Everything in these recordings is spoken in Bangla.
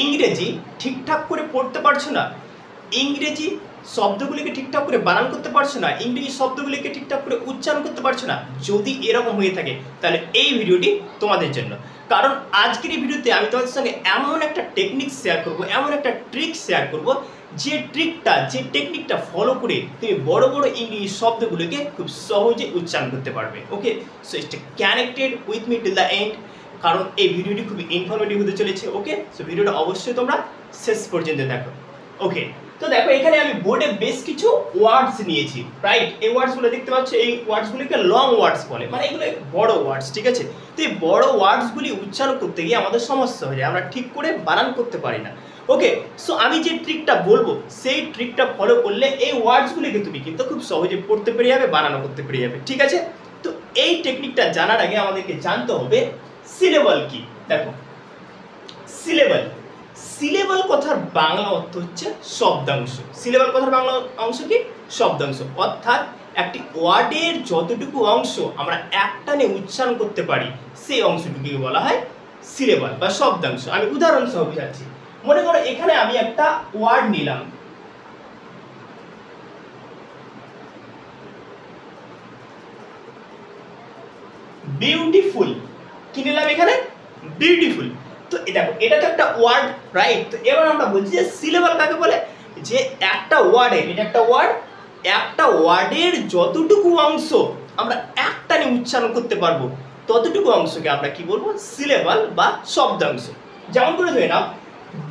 ইংরেজি ঠিকঠাক করে পড়তে পারছো না, ইংরেজি শব্দগুলিকে ঠিকঠাক করে বানান করতে পারছো না, ইংরেজি শব্দগুলিকে ঠিকঠাক করে উচ্চারণ করতে পারছো না, যদি এরকম হয়ে থাকে তাহলে এই ভিডিওটি তোমাদের জন্য। কারণ আজকের এই ভিডিওতে আমি তোমাদের সঙ্গে এমন একটা টেকনিক শেয়ার করব, এমন একটা ট্রিক শেয়ার করব, যে টেকনিকটা ফলো করে তুমি বড় বড় ইংরেজি শব্দগুলোকে খুব সহজে উচ্চারণ করতে পারবে। Okay, so stay connected with me till the end, কারণ এই ভিডিওটি খুবই ইনফরমেটিভ হতে চলেছে। ওকে, সো ভিডিওটা অবশ্যই তোমরা শেষ পর্যন্ত দেখো। ওকে, তো দেখো এখানে আমি বোর্ডে বেশ কিছু ওয়ার্ডস নিয়েছি, রাইট? এই ওয়ার্ডসগুলো দেখতে পাচ্ছ, এই ওয়ার্ডসগুলিকে লং ওয়ার্ডস বলে, মানে এগুলো বড় ওয়ার্ডস, ঠিক আছে? তো এই বড় ওয়ার্ডসগুলি উচ্চারণ করতে গিয়ে আমাদের সমস্যা হয়ে যায়, আমরা ঠিক করে বানান করতে পারি না। ওকে, সো আমি যে ট্রিকটা বলবো সেই ট্রিকটা ফলো করলে এই ওয়ার্ডসগুলিকে তুমি কিন্তু খুব সহজে পড়তে পেরে যাবে, বানানো করতে পেরে যাবে, ঠিক আছে? তো এই টেকনিকটা জানার আগে আমাদেরকে জানতে হবে সিলেবল কি। দেখো, সিলেবল, সিলেবল কথার বাংলা অর্থ হচ্ছে শব্দাংশ। সিলেবল কথার বাংলা অংশ কি? শব্দাংশ। অর্থাৎ একটি ওয়ার্ডের যতটুকু অংশ আমরা একটানে উচ্চারণ করতে পারি সেই অংশটুকুকে বলা হয় সিলেবল বা শব্দাংশ। আমি উদাহরণ সহ বোঝাচ্ছি। মনে করো এখানে আমি একটা ওয়ার্ড নিলাম, বিউটিফুল। কি নিলাম এখানে? বিউটিফুল। তো দেখো এটা তো একটা ওয়ার্ড, রাইট? তো এবার আমরা বলছি যে সিলেবল কাকে বলে? যে একটা ওয়ার্ডের, এটা একটা ওয়ার্ড, একটা ওয়ার্ডের যতটুকু অংশ আমরা একটানে উচ্চারণ করতে পারবো ততটুকু অংশকে আমরা কি বলবো? সিলেবল বা শব্দাংশ। যেমন করে ধরে নাও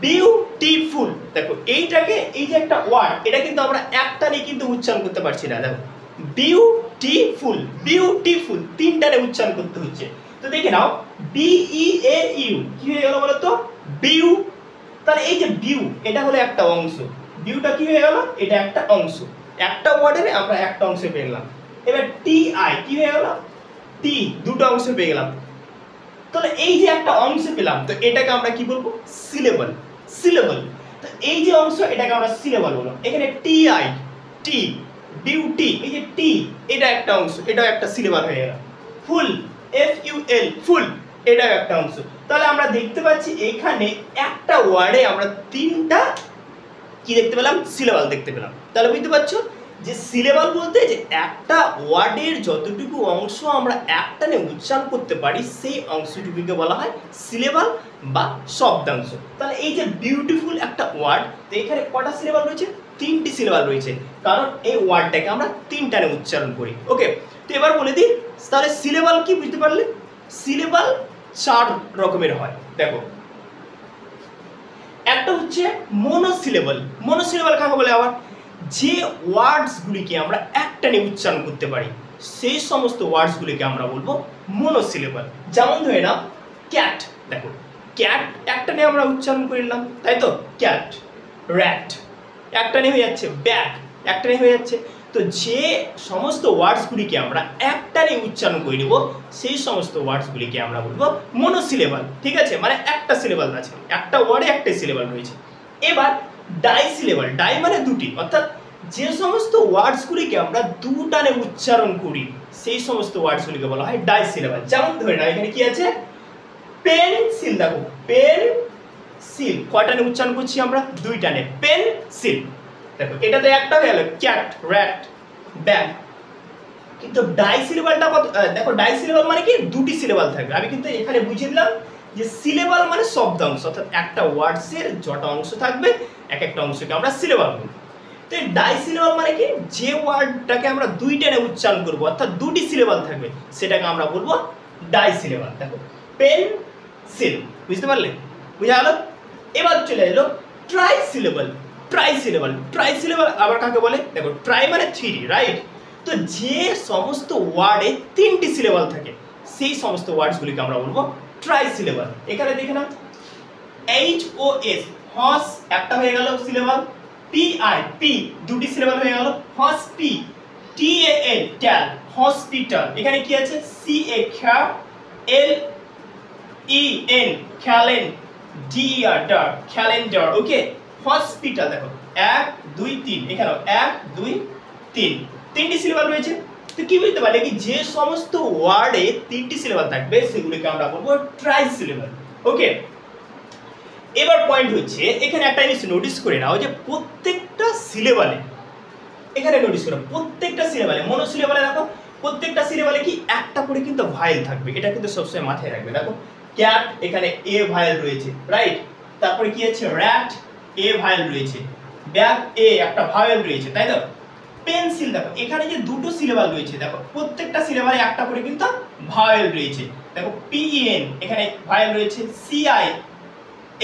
বিউটিফুল। দেখো এইটাকে, এই যে একটা ওয়ার্ড, এটা কিন্তু আমরা একটানে কিন্তু উচ্চারণ করতে পারছি না। দেখো বিউটিফুল, বিউটিফুল তিনটানে উচ্চারণ করতে হচ্ছে। তো দেখে নাও BEAU কি হয়ে গেল বলো তো? বিউ। তাহলে এই যে বিউ, এটা হলো একটা অংশ, বিউটা কি হয়ে গেল? এটা একটা অংশ, একটা ওয়ার্ডের আমরা একটা অংশ পেয়ে গেলাম। এবার TI কি হয়ে গেল? টি, দুটো অংশ পেয়ে গেলাম। তাহলে এই যে একটা অংশ পেলাম, তো এটাকে আমরা কি বলবো? Syllable, syllable. তো এই যে অংশ, এটাকে আমরা সিলেবল বলবো। এখানে TI, টি, বিউটি, এই যে টি, এটা একটা অংশ, এটাও একটা সিলেবল হয়ে গেল। ফুল, FUL, ফুল, এটাও একটা অংশ। তাহলে আমরা দেখতে পাচ্ছি এখানে একটা ওয়ার্ডে আমরা তিনটা কি দেখতে পেলাম? সিলেবল দেখতে পেলাম। তাহলে বুঝতে পারছো যে সিলেবল বলতে যে একটা ওয়ার্ডের যতটুকু অংশ আমরা একটানে উচ্চারণ করতে পারি সেই অংশটুকুকে বলা হয় সিলেবল বা শব্দাংশ। তাহলে এই যে বিউটিফুল একটা ওয়ার্ড, তো এখানে কটা সিলেবল রয়েছে? তিনটি সিলেবল রয়েছে, কারণ এই ওয়ার্ডটাকে আমরা তিনটানে উচ্চারণ করি। ওকে, তো এবার বলে দিই তাহলে সিলেবল কি, বুঝতে পারলে? সিলেবল চার রকমের হয়। দেখো, একটা হচ্ছে মনোসিলেবল। মনোসিলেবল কাকে বলে? আবার যে ওয়ার্ডসগুলিকে আমরা একটানে উচ্চারণ করতে পারি সেই সমস্ত ওয়ার্ডসগুলিকে আমরা বলবো মনোসিলেবল। যেমন ধরে নাও ক্যাট। দেখো ক্যাট একটানে আমরা উচ্চারণ করলাম, তাই তো? ক্যাট। র্যাট একটানে হয়ে যাচ্ছে, ব্যাগ একটানে হয়ে যাচ্ছে। তো যে সমস্ত ওয়ার্ডসগুলিকে আমরা একটানে উচ্চারণ করে নেব সেই সমস্ত ওয়ার্ডসগুলিকে আমরা বলবো মনোসিলেবল, ঠিক আছে? মানে একটা সিলেবল আছে, একটা ওয়ার্ডে একটাই সিলেবল রয়েছে। এবার ডাইসিলেবল, ডাই মানে দুটি, অর্থাৎ যে সমস্ত ওয়ার্ডসগুলিকে আমরা দুটানে উচ্চারণ করি সেই সমস্ত ওয়ার্ডসগুলিকে বলা হয় ডাইসিলেবল। যেমন ধরে নাও এখানে কি আছে? পেন্সিল। দেখো পেন্সিল কয়টানে উচ্চারণ করছি আমরা? দুইটানে, পেন্সিল। দেখো এটা তো একটা হয়ে গেল, ক্যাট, র্যাট, ব্যাগ। কিন্তু ডাইসিলেবলটা কত? দেখো ডাইসিলেবল মানে কি? দুটি সিলেবল থাকবে। আমি কিন্তু এখানে বুঝিয়ে দিলাম যে সিলেবল মানে শব্দাংশ, অর্থাৎ একটা ওয়ার্ডসের যটা অংশ থাকবে এক একটা অংশকে আমরা সিলেবল বলবো। তো এই ডাইসিলেবল মানে কি? যে ওয়ার্ডটাকে আমরা দুইটানে উচ্চারণ করবো, অর্থাৎ দুটি সিলেবল থাকবে, সেটাকে আমরা বলবো ডাইসিলেবল। দেখো পেন্সিল, বুঝতে পারলে? বুঝা গেল? এবার চলে এলো ট্রাইসিলেবল। ট্রাইসিলেবল, ট্রাইসিলেবল আবার কাকে বলে? দেখো ট্রাই মানে থ্রি, রাইট? তো যে সমস্ত ওয়ার্ডে তিনটি সিলেবল থাকে সেই সমস্ত ওয়ার্ডসগুলিকে আমরা বলবো ট্রাইসিলেবল। এখানে দেখে নাও HOS, হস একটা হয়ে গেল সিলেবল। PI, পি দুটি সিলেবল হয়ে গেল। Hospi, TAL, tal, hospital. এখানে কি আছে? CA, ca, LEN, calen, DER, der, calendar. Okay, hospital. দেখো 1 2 3, এখানে 1 2 3, তিনটি সিলেবল রয়েছে। তো কি বুঝতে পারলে কি? যে সমস্ত ওয়ার্ডে তিনটি সিলেবল থাকবে সেগুলোকে আমরা বলবো ট্রাইসিলেবল। ওকে, এবার পয়েন্ট হচ্ছে এখানে একটা জিনিস নোটিস করে নাও যে প্রত্যেকটা সিলেবালে, এখানে নোটিস করো প্রত্যেকটা সিলেবালে, মনোসিলেবালে দেখো প্রত্যেকটা সিলেবালে কি একটা করে কিন্তু ভায়েল থাকবে, এটা কিন্তু সবসময় মাথায় রাখবে। দেখো ক্যাট, এখানে এ ভায়েল রয়েছে, রাইট? তারপরে কি আছে র্যাট, এ ভায়েল রয়েছে, ব্যাগ এ একটা ভায়েল রয়েছে, তাই তো? পেন্সিল দেখো এখানে যে দুটো সিলেবাল রয়েছে, দেখো প্রত্যেকটা সিলেবালে একটা করে কিন্তু ভায়েল রয়েছে। দেখো পিএন এখানে ভায়েল রয়েছে, সিআই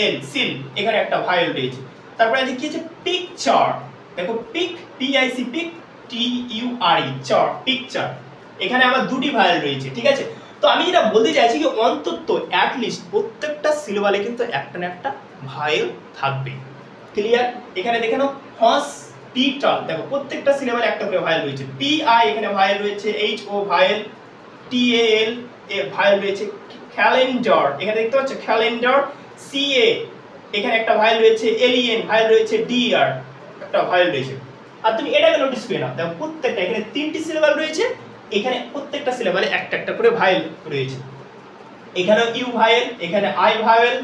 এল সিল এখানে একটা ভায়েল রয়েছে। তারপরে আছে কি আছে পিকচার, দেখো পিক পিআইসি পিক টিইউআরই চার, পিকচার এখানে আবার দুটি ভায়েল রয়েছে, ঠিক আছে? তো আমি যেটা বলতে চাইছি কি অন্তত অ্যাটলিস্ট প্রত্যেকটা সিলেবালে কিন্তু একটা না একটা ভায়েল থাকবে। ক্লিয়ার? এখানে দেখে নাও হসপিটাল, দেখো প্রত্যেকটা সিলেবালে একটা করে ভায়েল রয়েছে, পিআই এখানে ভায়েল রয়েছে, এইচ ও ভায়েল, টিএএল এ ভায়েল রয়েছে, ক্যালেন্ডার এখানে দেখতে পাচ্ছ ক্যালেন্ডার, সিএ এখানে একটা ভায়েল রয়েছে, এলিয়েন ভায়েল রয়েছে, ডিআর একটা ভায়েল রয়েছে। আর তুমি এটাকে নোটিস করে নাও, দেখো প্রত্যেকটা এখানে তিনটি সিলেবাল রয়েছে, এখানে প্রত্যেকটা সিলেবালে একটা একটা করে ভায়েল রয়েছে। এখানে ইউ ভায়েল, এখানে আই ভায়েল,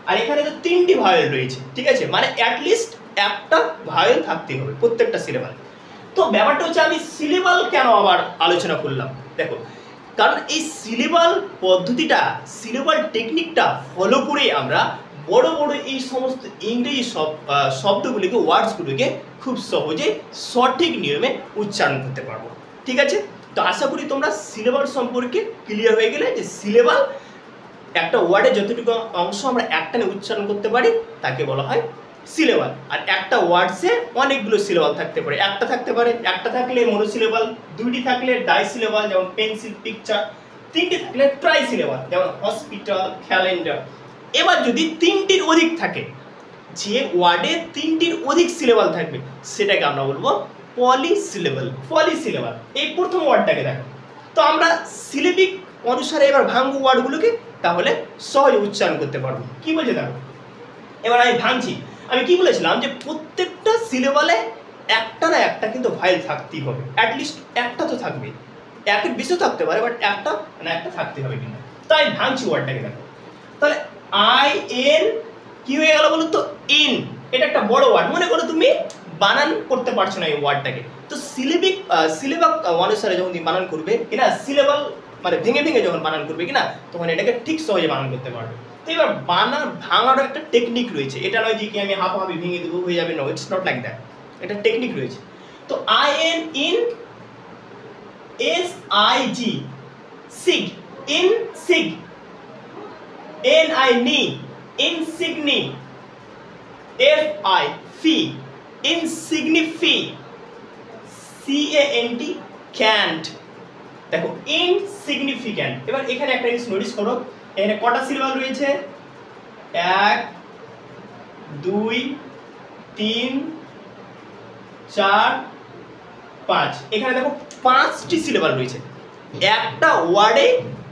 আর এখানে তো তিনটি ভায়েল রয়েছে, ঠিক আছে? মানে অ্যাটলিস্ট একটা ভায়েল থাকতে হবে প্রত্যেকটা সিলেবালে। তো ব্যাপারটা হচ্ছে আমি সিলেবাল কেন আবার আলোচনা করলাম, দেখো কারণ এই সিলেবাল পদ্ধতিটা, সিলেবাল টেকনিকটা ফলো করে আমরা বড় বড় এই সমস্ত ইংরেজি শব্দগুলিকে, ওয়ার্ডসগুলিকে খুব সহজে সঠিক নিয়মে উচ্চারণ করতে পারবো, ঠিক আছে? তো আশা করি তোমরা সিলেবাল সম্পর্কে ক্লিয়ার হয়ে গেলে, যে সিলেবাল একটা ওয়ার্ডের যতটুকু অংশ আমরা একটানে উচ্চারণ করতে পারি তাকে বলা হয় সিলেবাল। আর একটা ওয়ার্ডসে অনেকগুলো সিলেবাল থাকতে পারে, একটা থাকতে পারে, একটা থাকলে মনোসিলেবাল, দুইটি থাকলে ডাইসিলেবাল যেমন পেন্সিল, পিকচার, তিনটি থাকলে ট্রাইসিলেবাল যেমন হসপিটাল, ক্যালেন্ডার। এবার যদি তিনটির অধিক থাকে, যে ওয়ার্ডে তিনটির অধিক সিলেবাল থাকবে সেটাকে আমরা বলবো পলিসিলেবাল। পলিসিলেবাল এই প্রথম ওয়ার্ডটাকে দেখো। তো আমরা সিলেবিক অনুসারে এবার ভাঙবো ওয়ার্ডগুলোকে, তাহলে সহজে উচ্চারণ করতে পারবো। কি বলছে দেখো, এবার আমি ভাঙছি। আমি কি বলেছিলাম যে প্রত্যেকটা সিলেবালে একটা না একটা কিন্তু ভায়েল থাকতেই হবে, অ্যাটলিস্ট একটা তো থাকবে, একের বেশিও থাকতে পারে, বাট একটা না একটা থাকতে হবে কিনা। তাই ভাঙছি ওয়ার্ডটাকে দেখো। তাহলে আই এন কি হয়ে গেল বলুন তো, ইন। এটা একটা বড় ওয়ার্ড, মনে করো তুমি বানান করতে পারছো না এই ওয়ার্ডটাকে, তো সিলেবাক অনুসারে যখন তুমি বানান করবে কিনা, সিলেবাল মানে ভেঙে ভেঙে যখন বানান করবে কিনা, তখন এটাকে ঠিক সহজে বানান করতে পারবে। তো এবার বানান ভাঙারও একটা টেকনিক রয়েছে, এটা নয় যে কি আমি হাফাহাফি ভেঙে দেবো হয়ে যাবে, no, it's not like that, এটা টেকনিক রয়েছে। তো I N in, S I G sig, in sig, N I ni, insigni, F I fi, insignifi, C A N T cant. দেখো ইনসিগনিফিক্যান্ট। এবার এখানে একটা জিনিস নোটিস করো, এখানে কটা সিলেবাল রয়েছে, 1 2 3 4 5। এখানে দেখো 5টি সিলেবাল রয়েছে, একটা ওয়ার্ডে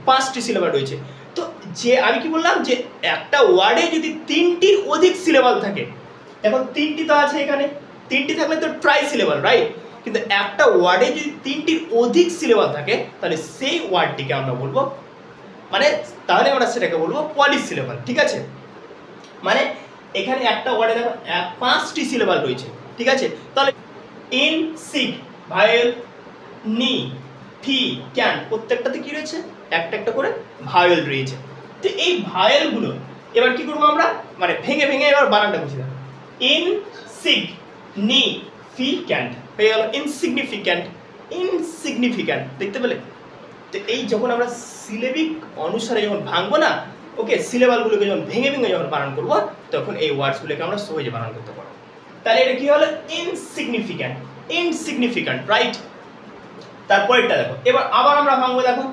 5টি সিলেবাল রয়েছে। তো যে আমি কি বললাম যে একটা ওয়ার্ডে যদি 3টির অধিক সিলেবাল থাকে, দেখো 3টি তো আছে এখানে, 3টি থাকলে তো ট্রাই সিলেবাল, রাইট? কিন্তু একটা ওয়ার্ডে যদি 3টির অধিক সিলেবাল থাকে তাহলে সেই ওয়ার্ডটিকে আমরা বলবো, মানে তাহলে আমরা সেটাকে বলবো পলিসিলেবাল, ঠিক আছে? মানে এখানে একটা ওয়ার্ডে দেখো 5টি সিলেবাল রয়েছে, ঠিক আছে? তাহলে ইন সিগ ভায়েল, নি ফি ক্যান, প্রত্যেকটাতে কি রয়েছে, একটা একটা করে ভায়েল রয়েছে। তো এই ভায়েলগুলো এবার কি করবো আমরা, মানে ভেঙে ভেঙে এবার বানানটা বুঝে দেবো। ইন সিগ নি ফি ক্যান্ট হয়ে গেল ইনসিগনিফিক্যান্ট, ইনসিগনিফিক্যান্ট, দেখতে পেলে? তো এই যখন আমরা সিলেবিক অনুসারে যখন ভাঙবো না, ওকে, সিলেবালগুলোকে যখন ভেঙে ভেঙে যখন বানান করবো, তখন এই ওয়ার্ডসগুলোকে আমরা সহজে বানান করতে পারবো। তাহলে এটা কি হলো, ইনসিগনিফিক্যান্ট, ইনসিগনিফিক্যান্ট, রাইট? তারপরেরটা দেখো, এবার আবার আমরা ভাঙবো, দেখো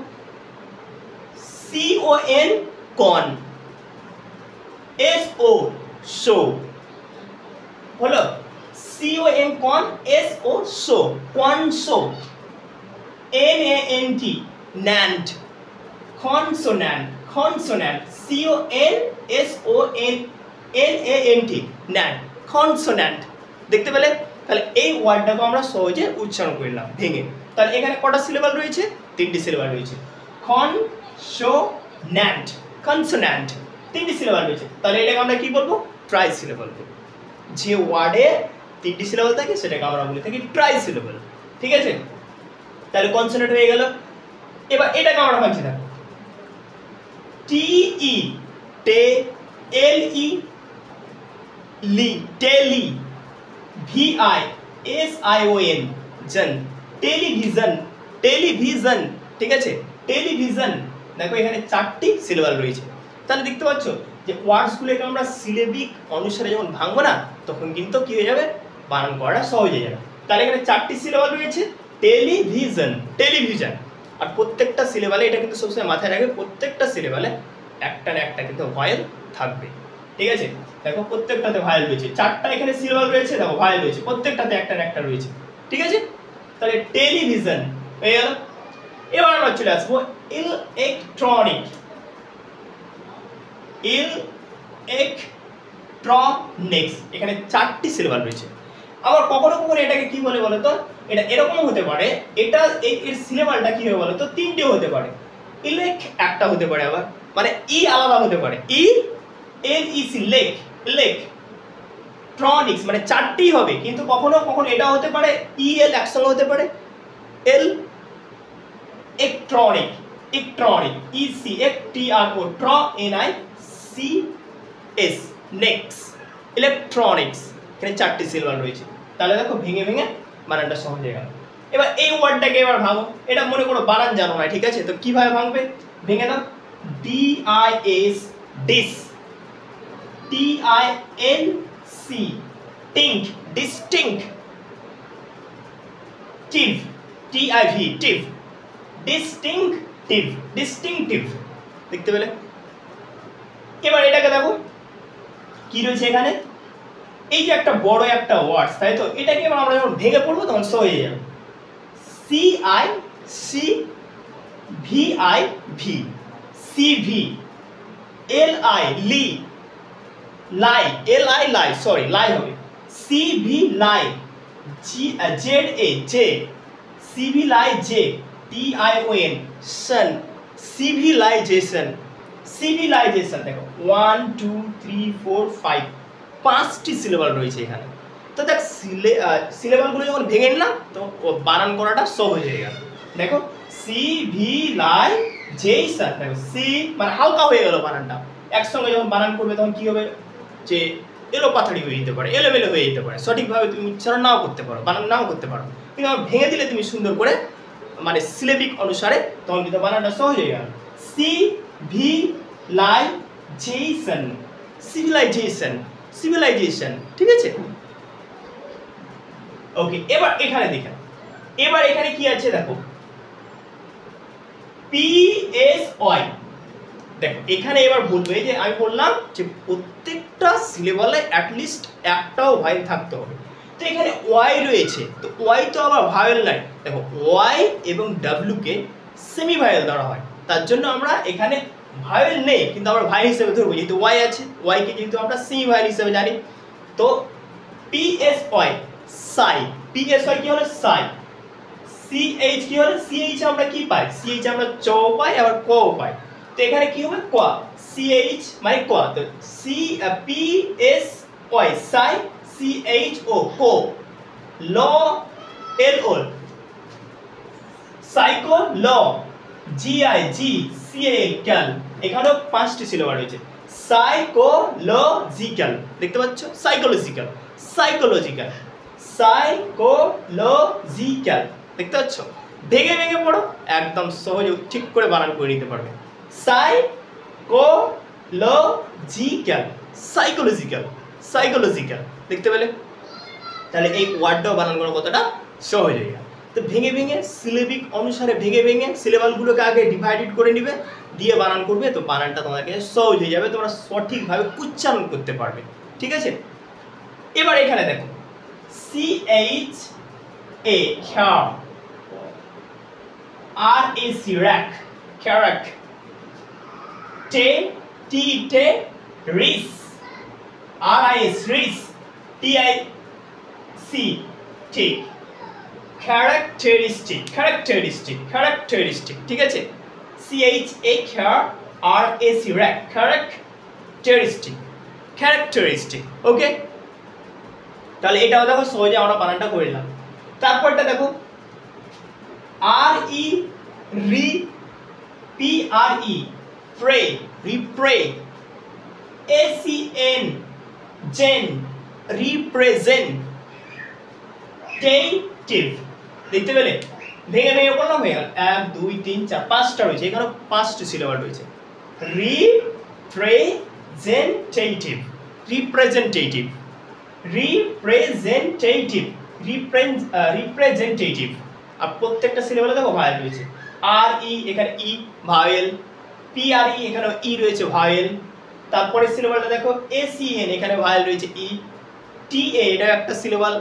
C O N con, S O so, হলো C O N con, S O so, conso, N A N T nant, consonant, consonant, C O N S O N N A N T nant, consonant, দেখতে পেলে? তাহলে এই ওয়ার্ডটাকে আমরা সহজে উচ্চারণ করলাম ভেঙে। তাহলে এখানে কটা সিলেবাল রয়েছে, 3টি সিলেবাল রয়েছে, কনসোন্যান্ট, কনসোন্যান্ট, 3টি সিলেবাল রয়েছে। তাহলে এটাকে আমরা কি বলবো, ট্রাই সিলেবল বলি। যে ওয়ার্ডে 3টি সিলেবল থাকে সেটাকে আমরা বলে থাকি ট্রাই সিলেবল। ঠিক আছে, তাহলে কনসোনেন্ট হয়ে গেল। এবার এটাকে আমরা ভাবছি দেখো, T te, L E le, tele, V I S I O N sion, television, television. ঠিক আছে, টেলিভিশন। দেখো এখানে 4টি সিলেবল রয়েছে। তাহলে দেখতে পাচ্ছ যে ওয়ার্ডসগুলোকে আমরা সিলেবিক অনুসারে যখন ভাঙবো না, তখন কিন্তু কি হয়ে যাবে, বানান করাটা সহজ হয়ে যাবে। তাহলে এখানে 4টি সিলেবল রয়েছে, টেলিভিশন, টেলিভিশন। আর প্রত্যেকটা সিলেবালে, এটা কিন্তু সবসময় মাথায় রাখবে, প্রত্যেকটা সিলেবালে একটা না একটা কিন্তু ভয়েল থাকবে। ঠিক আছে, দেখো প্রত্যেকটাতে ভয়েল রয়েছে, 4টা এখানে সিলেবাল রয়েছে, দেখো ভয়েল রয়েছে, প্রত্যেকটাতে একটা না একটা রয়েছে। ঠিক আছে, তাহলে টেলিভিশন হয়ে গেল। এবার আমরা চলে আসবো ইলেকট্রনিক, ইলেকট্রনিক্স। এখানে 4টি সিলেবাল রয়েছে। আবার কখনো কখনো এটাকে কি বলে বলো তো, এটা এরকম হতে পারে, এটা এর সিলেবালটা কি হবে বলো তো, 3টেও হতে পারে। ইলেক একটা হতে পারে, আবার মানে ই আলাদা হতে পারে, ই এল ই সি, লেক, ইলেকট্রনিক্স মানে 4টি হবে। কিন্তু কখনো কখনো এটা হতে পারে ই এল একসঙ্গে হতে পারে, এল electronic, electronic, E C A T R O, tr N I C S, nics, electronics. এখানে 4টি সিলেবাল রয়েছে। তাহলে দেখো ভেঙে ভেঙে বানানটা সহজ হয়ে গেল। এবার এই ওয়ার্ডটাকে এবার ভাঙো। এটা মনে করো বানান জানো না, ঠিক আছে, তো কিভাবে ভাঙবে, ভেঙে দাও। D I S, dis, T I N C, tinc, distinct, tive, T I V, tive, distinctive, distinctive. দেখতে পেলে? এবার এটাকে দেখো কি রয়েছে এখানে, এই যে একটা বড় একটা ওয়ার্ড, তাই তো, এটাকে আমরা যখন ভেঙে পড়বো তখন সহজ হয়ে যাবে। C I ci, V I vi, ci vi, L I li, ly, L I ly, sorry ly হবে, ci vi ly, Z Z A za, ci vi ly za, T I O N tion, civilisation, civilisation. দেখো 1 2 3 4 5, 5টি সিলেবাল রয়েছে এখানে। তো দেখ সিলেবালগুলো যখন ভেঙে নিলাম তো বানান করাটা সহজ হয়ে গেল। দেখো সিভিলাইজেশন, দেখো সি মানে হালকা হয়ে গেল বানানটা। একসঙ্গে যখন বানান করবে তখন কি হবে, যে এলোপাথাড়ি হয়ে যেতে পারে, এলোমেলো হয়ে যেতে পারে, সঠিকভাবে তুমি উচ্চারণ নাও করতে পারো, বানান নাও করতে পারো। কিন্তু আমার ভেঙে দিলে তুমি সুন্দর করে মানে সিলেবিক অনুসারে তখন কিন্তু বানানটা সহজ হয়ে গেল। Civilization, civilization, civilization. ঠিক আছে, ওকে। এবার এখানে দেখেন, এবার এখানে কি আছে দেখো, পিএসওয়াই। দেখো এখানে এবার বলবে যে আমি বললাম যে প্রত্যেকটা সিলেবালে অ্যাটলিস্ট একটাও ভাইল থাকতে হবে। তো এখানে ওয়াই রয়েছে, তো ওয়াই তো আবার ভাইল নাই। দেখো ওয়াই এবং ডাব্লিউ কে সেমি ভাইল ধরা হয়, তার জন্য আমরা এখানে ভাইল নেই কিন্তু আমরা ভাইল হিসেবে ধরবো, যেহেতু ওয়াই আছে, ওয়াই কে যেহেতু আমরা সেমি ভাইল হিসেবে জানি। তো পিএসওয়াই, সাই, পিএসওয়াই কি হলো সাই, সিএইচ কি হলো, সিএইচ আমরা কি পাই, সিএইচ আমরা চ পাই আবার ক পাই। তো এখানে কি হবে ক, সিএইচ মানে ক, তো সি পিএসওয়াই সাই, সিএইচও কো, ল এলও সাইকো ল, জিআই জি সিএল ক্যাল। এখানেও 5টি সিলেবাল রয়েছে, সাইকোলজিক্যাল, দেখতে পাচ্ছ, সাইকোলজিক্যাল, সাইকোলজিক্যাল, সাইকোলজিক্যাল, দেখতে পাচ্ছ। ভেঙে ভেঙে পড়ো, একদম সহজে ঠিক করে বানান করে নিতে পারবে। সাইকোলজিক্যাল, সাইকোলজিক্যাল, সাইকোলজিক্যাল, দেখতে পেলে? তাহলে এই ওয়ার্ডটাও বানান করা কতটা সহজ হয়ে গেল। তো ভেঙে ভেঙে সিলেবিক অনুসারে ভেঙে ভেঙে সিলেবালগুলোকে আগে ডিভাইডেড করে নিবে, দিয়ে বানান করবে, তো বানানটা তোমাকে সহজ হয়ে যাবে, তোমরা সঠিকভাবে উচ্চারণ করতে পারবে। ঠিক আছে, এবার এখানে দেখো CH A char, R A C rack, খ্যারাক, te T te ris, R I S ris, T I C tic, characteristic, characteristic, characteristic. ঠিক আছে, CH A char, R A C rac, characteristic, characteristic. Okay, তাহলে এটাও দেখো সহজে আমরা বানানটা করে নিলাম। তারপরটা দেখো R E re P R E pre, repre, A C N sen, representative. দেখতে পেলে ভেঙে ভেঙে করলাম, হয়ে গেল 1 2 3 4 5টা রয়েছে, এখানে 5টি সিলেবাল রয়েছে। Representative, representative, representative, representative. আর প্রত্যেকটা সিলেবালে দেখো ভায়েল রয়েছে। আর ই এখানে ই ভায়েল, পি আর ই এখানে ই রয়েছে ভায়েল। তারপরে সিলেবালটা দেখো এ সি এন এখানে ভায়েল রয়েছে ই, টি এ এটা একটা সিলেবাল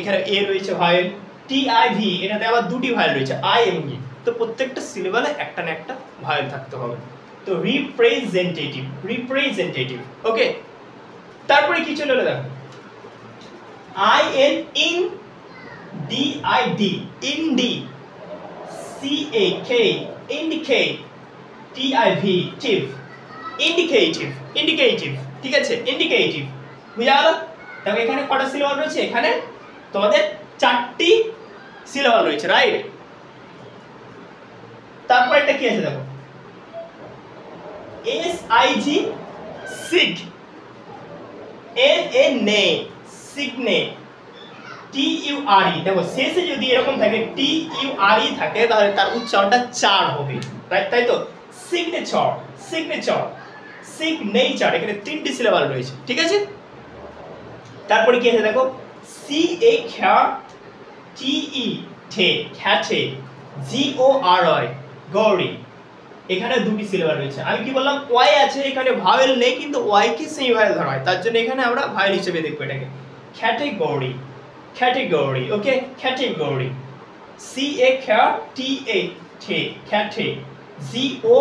এখানে এ রয়েছে ভায়েল, টি আই ভি এটাতে আবার দুটি ভায়েল রয়েছে আই এবং ই। তো প্রত্যেকটা সিলেবালে একটা না একটা ভায়েল থাকতে হবে। তো রিপ্রেজেন্টেটিভ, রিপ্রেজেন্টেটিভ। ওকে, তারপরে কি চলে এলো দেখো I N in, D I D indi, C A K indicate, T I V tive, indicative, indicative. ঠিক আছে, ইন্ডিকেটিভ বুঝা গেল। দেখো এখানে কটা সিলেবাল রয়েছে, এখানে তোমাদের 4টি সিলেবাল রয়েছে, রাইট। তারপর একটা কি আছে দেখো S I G সিগ, N A নে সিগনে, টি ইউ আর ই। দেখো শেষে যদি এরকম থাকে টি ইউ আর ই থাকে তাহলে তার উচ্চারণটা 4 হবে, রাইট, তাই তো। সিগনেচার, সিগনেচার, সিগনেচার এখানে 3টি সিলেবাল রয়েছে, ঠিক আছে। তারপরে কি আছে দেখো C A ca T E te, cate, G O R I gory, এখানে 2টি সিলেবাল রয়েছে। আমি কি বললাম ওয়াই আছে, এখানে ভাওয়েল নেই কিন্তু ওয়াই কে সেই ভাওয়েল ধরা হয়, তার জন্য এখানে আমরা ভাওয়েল হিসেবে দেখবো এটাকে। Category, category. Okay, category, C A ca T A te, cate, G O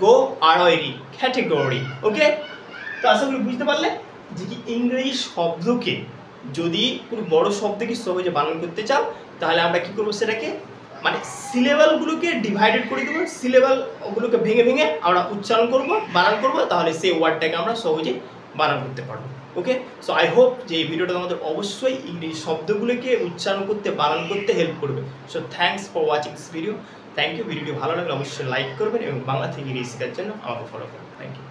go R I ri, category. Okay, তো আশা করি বুঝতে পারলে যে কি ইংরেজি শব্দকে যদি কোনো বড় শব্দকে সহজে বানান করতে চাও তাহলে আমরা কি করবো, সেটাকে মানে সিলেবালগুলোকে ডিভাইডেড করে দেবো, সিলেবালগুলোকে ভেঙে ভেঙে আমরা উচ্চারণ করব, বানান করব, তাহলে সেই ওয়ার্ডটাকে আমরা সহজে বানান করতে পারবো। ওকে, সো আই হোপ যে এই ভিডিওটা তোমাদের অবশ্যই ইংরেজি শব্দগুলোকে উচ্চারণ করতে, বানান করতে হেল্প করবে। So thanks for watching this video. Thank you. ভিডিওটি ভালো লাগলে অবশ্যই লাইক করবেন এবং বাংলা থেকে ইংরেজি শেখার জন্য আমাকে ফলো করবেন। Thank you.